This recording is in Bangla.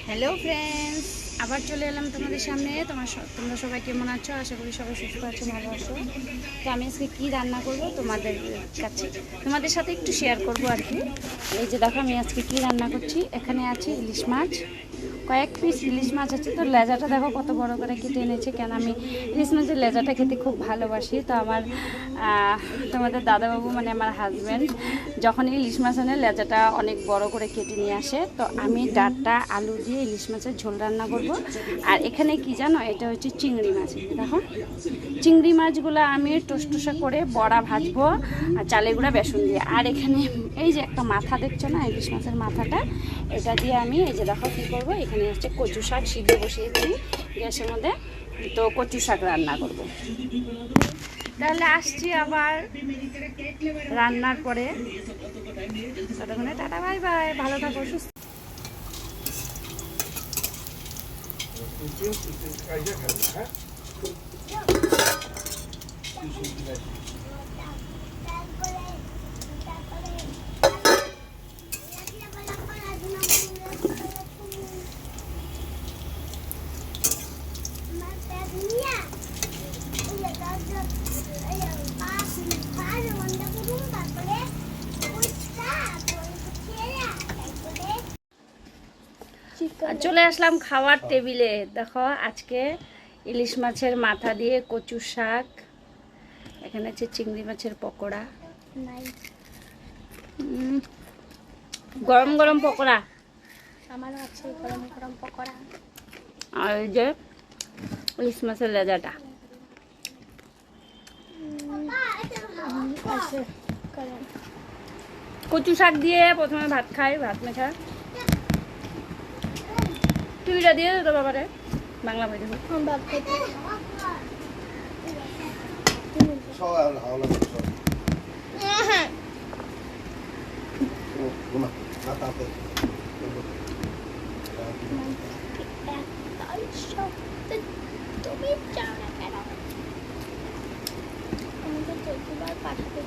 হ্যালো ফ্রেন্ডস, আবার চলে এলাম তোমাদের সামনে। তোমরা সবাই কেমন আছো? আশা করি সবাই সুস্থ আছো, ভালো আছো। তো আমি আজকে কী রান্না করব তোমাদের সাথে একটু শেয়ার করব আর কি। এই যে দেখো, আমি আজকে কী রান্না করছি। এখানে আছে ইলিশ মাছ, কয়েক পিস ইলিশ মাছ আছে। তো লেজাটা দেখো কত বড় করে কেটে এনেছে, কেন আমি ইলিশ মাছের লেজাটা খেতে খুব ভালোবাসি। তো আমার তোমাদের দাদাবাবু মানে আমার হাজব্যান্ড যখন ইলিশ মাছ আনে লেজাটা অনেক বড় করে কেটে নিয়ে আসে। তো আমি ডাঁটা আলু দিয়ে ইলিশ মাছের ঝোল রান্না করব। আর এখানে কি জানো, এটা হচ্ছে চিংড়ি মাছ। দেখো, চিংড়ি মাছগুলো আমি টসটসা করে বড়া ভাজবো আর চালের গুঁড়া বেসন দিয়ে। আর এখানে এই যে একটা মাথা দেখছো না, ইলিশ মাছের মাথাটা, এটা দিয়ে আমি এই যে দেখো কী করবো। এখানে হচ্ছে কচু শাক সিদ্ধ বসিয়েছি গ্যাসের মধ্যে, তো কচু শাক রান্না করব। তাহলে আসছি আবার রান্নার পরে। ততক্ষণে টাটা, বাই বাই, ভালো থাকো, সুস্থ। চলে আসলাম খাওয়ার টেবিলে। দেখো, আজকে ইলিশ মাছের মাথা দিয়ে কচু শাক, এখানে আছে চিংড়ি মাছের পকোড়া, গরম গরম পকোড়া, আমারও আছে গরম গরম পকোড়া, আর এই যে ইলিশ মাছের লেজাটা। কচু শাক দিয়ে প্রথমে ভাত খাই, ভাত মেখা টিভিটা দিয়ে তো বাবারে বাংলা বই দেখো। তুমি চাও না কেন? আমাকে 14 বার পাঠাতে